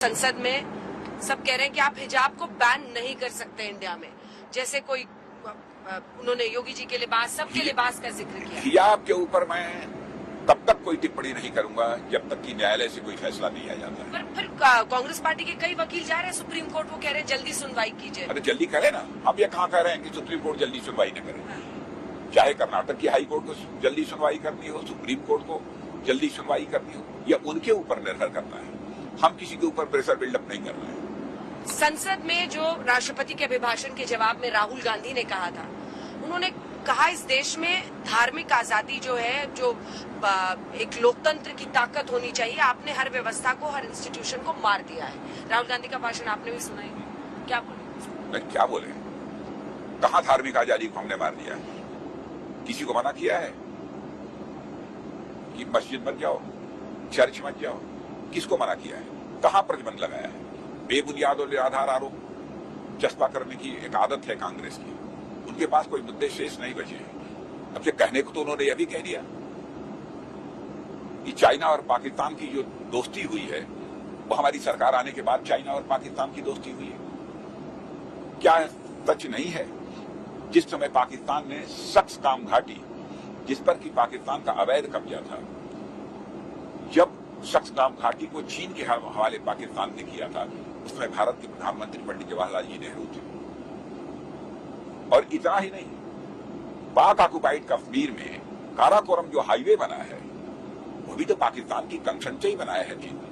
संसद में सब कह रहे हैं कि आप हिजाब को बैन नहीं कर सकते इंडिया में, जैसे कोई उन्होंने योगी जी के लिबास, सबके लिबास का जिक्र किया। हिजाब के ऊपर मैं तब तक कोई टिप्पणी नहीं करूंगा जब तक कि न्यायालय से कोई फैसला नहीं आ जाता है। पर फिर कांग्रेस पार्टी के कई वकील जा रहे हैं सुप्रीम कोर्ट, वो कह रहे हैं जल्दी सुनवाई कीजिए। अरे जल्दी करे ना, हम ये कहाँ कह रहे हैं कि सुप्रीम कोर्ट जल्दी सुनवाई न करे। चाहे कर्नाटक की हाई कोर्ट को जल्दी सुनवाई करनी हो, सुप्रीम कोर्ट को जल्दी सुनवाई करनी हो, या उनके ऊपर निर्भर करता है। हम किसी के ऊपर प्रेशर बिल्डअप नहीं कर रहे हैं। संसद में जो राष्ट्रपति के अभिभाषण के जवाब में राहुल गांधी ने कहा था, उन्होंने कहा इस देश में धार्मिक आजादी जो है, जो एक लोकतंत्र की ताकत होनी चाहिए, आपने हर व्यवस्था को, हर इंस्टीट्यूशन को मार दिया है। राहुल गांधी का भाषण आपने भी सुना है, क्या बोले? क्या बोले? कहाँ धार्मिक आजादी को हमने मार दिया? किसी को मना किया है कि मस्जिद मत जाओ, चर्च मत जाओ? किसको मना किया है? कहाँ प्रतिबंध लगाया है? बेबुनियाद और निराधार आरोप चस्पा करने की एक आदत है कांग्रेस की। उनके पास कोई मुद्दे शेष नहीं बचे हैं। अब से कहने को तो उन्होंने यह भी कह दिया कि चाइना और पाकिस्तान की जो दोस्ती हुई है, वो हमारी सरकार आने के बाद चाइना और पाकिस्तान की दोस्ती हुई है। क्या सच नहीं है? जिस समय पाकिस्तान ने सक्सकाम घाटी, जिस पर कि पाकिस्तान का अवैध कब्जा था, जब सक्सकाम घाटी को चीन के हवाले पाकिस्तान ने किया था, उसमें भारत के प्रधानमंत्री पंडित जवाहरलाल जी नेहरू थे। और इतना ही नहीं, पाक ऑक्युपाइड कश्मीर में काराकोरम जो हाईवे बना है, वो भी तो पाकिस्तान की कंसेंट से ही बनाया है चीन ने।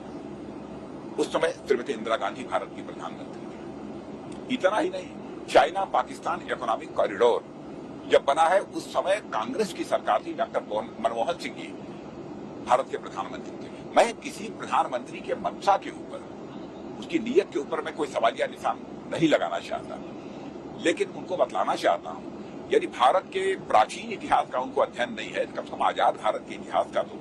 उस समय श्रीमती इंदिरा गांधी भारत की प्रधानमंत्री थी। इतना ही नहीं, चाइना पाकिस्तान इकोनॉमिक कॉरिडोर जब बना है, उस समय कांग्रेस की सरकार थी, डॉक्टर मनमोहन सिंह जी भारत के प्रधानमंत्री थे। मैं किसी प्रधानमंत्री के मंशा के ऊपर, उसकी नीयत के ऊपर मैं कोई सवालिया निशान नहीं लगाना चाहता, लेकिन उनको बतलाना चाहता हूं, यदि भारत के प्राचीन इतिहास का उनको अध्ययन नहीं है, कम से कम आजाद भारत के इतिहास का तो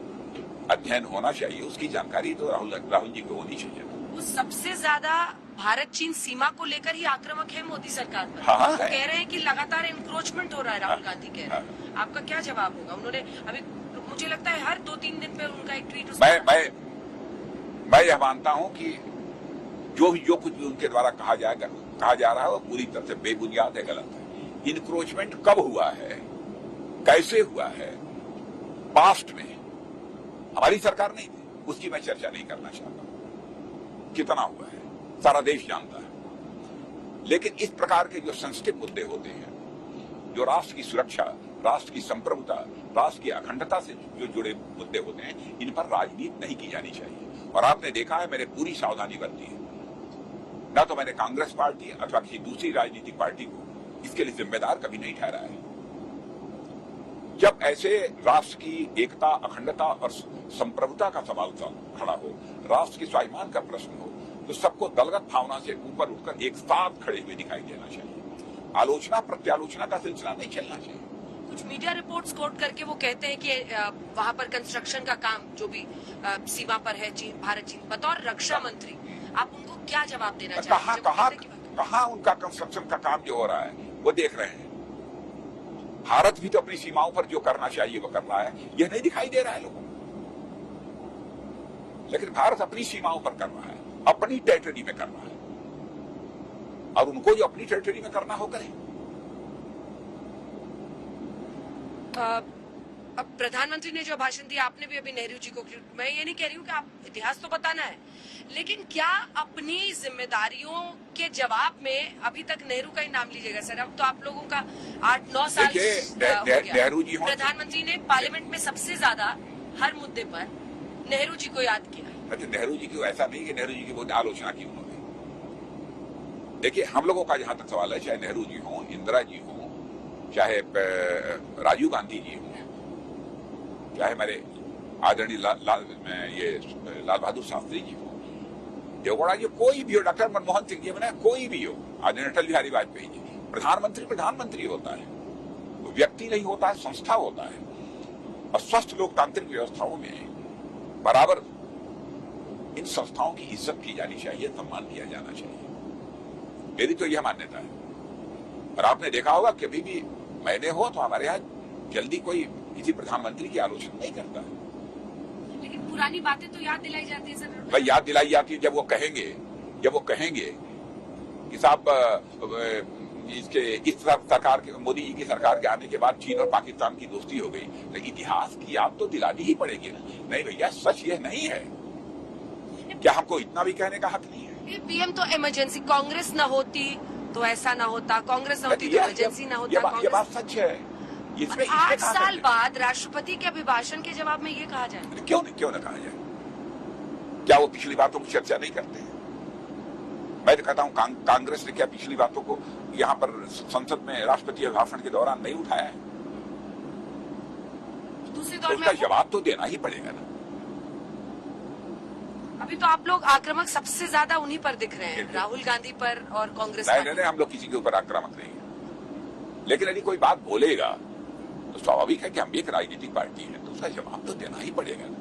अध्ययन होना चाहिए। उसकी जानकारी तो राहुल जी को होनी चाहिए। वो सबसे ज्यादा भारत चीन सीमा को लेकर ही आक्रामक है मोदी सरकार पर। हाँ, वो कह रहे हैं कि लगातार इंक्रोचमेंट हो रहा है, राहुल गांधी कह रहे हैं। आपका क्या जवाब होगा? उन्होंने अभी, मुझे लगता है हर 2-3 दिन पे उनका एक ट्वीट। मैं यह मानता हूं कि जो कुछ भी उनके द्वारा कहा जा रहा है, वो पूरी तरह से बेबुनियाद है, गलत है। इनक्रोचमेंट कब हुआ है, कैसे हुआ है, पास्ट में हमारी सरकार नहीं थी, उसकी मैं चर्चा नहीं करना चाहता। कितना हुआ है सारा देश जानता है। लेकिन इस प्रकार के जो सेंसिटिव मुद्दे होते हैं, जो राष्ट्र की सुरक्षा, राष्ट्र की संप्रभुता, राष्ट्र की अखंडता से जो जुड़े मुद्दे होते हैं, इन पर राजनीति नहीं की जानी चाहिए। और आपने देखा है, मैंने पूरी सावधानी बरती है। ना तो मैंने कांग्रेस पार्टी अथवा किसी दूसरी राजनीतिक पार्टी को इसके लिए जिम्मेदार कभी नहीं ठहराया है। जब ऐसे राष्ट्र की एकता, अखंडता और संप्रभुता का सवाल खड़ा हो, राष्ट्र के स्वाभिमान का प्रश्न हो, तो सबको दलगत भावना से ऊपर उठकर एक साथ खड़े हुए दिखाई देना चाहिए। आलोचना प्रत्यालोचना का सिलसिला नहीं चलना चाहिए। कुछ मीडिया रिपोर्ट्स कोट करके वो कहते हैं कि वहां पर कंस्ट्रक्शन का काम जो भी सीमा पर है, चीन, भारत चीन, बतौर रक्षा मंत्री आप उनको क्या जवाब देना चाहेंगे? कहाँ उनका कंस्ट्रक्शन का काम जो हो रहा है वो देख रहे हैं। भारत भी तो अपनी सीमाओं पर जो करना चाहिए वो कर रहा है, यह नहीं दिखाई दे रहा है लोगों को। लेकिन भारत अपनी सीमाओं पर कर रहा है, अपनी टेरिटरी में कर रहा है, और उनको जो अपनी टेरिटरी में करना हो करें। अब प्रधानमंत्री ने जो भाषण दिया, आपने भी अभी नेहरू जी को, मैं ये नहीं कह रही हूँ कि आप इतिहास तो बताना है, लेकिन क्या अपनी जिम्मेदारियों के जवाब में अभी तक नेहरू का ही नाम लीजिएगा सर? अब तो आप लोगों का 8-9 साल हो गया। नेहरू जी, प्रधानमंत्री ने पार्लियामेंट में सबसे ज्यादा हर मुद्दे पर नेहरू जी को याद किया। अच्छा, नेहरू जी की ऐसा नहीं कि नेहरू जी की बहुत आलोचना की उन्होंने। देखिए, हम लोगों का जहां तक सवाल है, चाहे नेहरू जी हो, इंदिरा जी हो, चाहे राजीव गांधी जी हो, चाहे हमारे आदरणीय लाल बहादुर शास्त्री जी हो, देवगौड़ा जी, कोई भी हो, डॉक्टर मनमोहन सिंह जी, मैंने कोई भी हो, आदरणीय अटल बिहारी वाजपेयी जी, प्रधानमंत्री होता है, वो व्यक्ति नहीं होता है, संस्था होता है। और स्वस्थ लोकतांत्रिक व्यवस्थाओं में बराबर इन संस्थाओं की इज्जत की जानी चाहिए, सम्मान किया जाना चाहिए। मेरी तो यह मान्यता है। और आपने देखा होगा, कभी भी मैंने हो तो हमारे यहाँ जल्दी कोई किसी प्रधानमंत्री की आलोचना नहीं करता है। लेकिन पुरानी बातें तो याद दिलाई जाती है सर। भाई याद दिलाई जाती है जब वो कहेंगे कि साहब इसके इस सरकार के, मोदी जी की सरकार के आने के बाद चीन और पाकिस्तान की दोस्ती हो गई, तो इतिहास की याद तो दिलानी ही पड़ेगी ना। नहीं भैया, सच ये नहीं है। क्या हमको इतना भी कहने का हक नहीं है? पीएम तो इमरजेंसी, कांग्रेस न होती तो ऐसा ना होता, कांग्रेस न होती तो इमरजेंसी ना होता। ये बात सच है। इसमें 8 साल बाद राष्ट्रपति के अभिभाषण के जवाब में ये कहा जाए, क्यों न कहा जाए? क्या वो पिछली बातों की चर्चा नहीं करते हैं? मैं तो कहता हूं कांग्रेस ने क्या पिछली बातों को यहाँ पर संसद में राष्ट्रपति अभिभाषण के दौरान नहीं उठाया है? दूसरे तो दौर उसका में जवाब तो देना ही पड़ेगा ना। अभी तो आप लोग आक्रामक सबसे ज्यादा उन्हीं पर दिख रहे हैं, राहुल गांधी पर और कांग्रेस। नहीं, हम लोग किसी के ऊपर आक्रामक नहीं है, लेकिन यदि कोई बात बोलेगा तो स्वाभाविक है कि हम भी एक राजनीतिक पार्टी है, तो उसका जवाब तो देना ही पड़ेगा ना।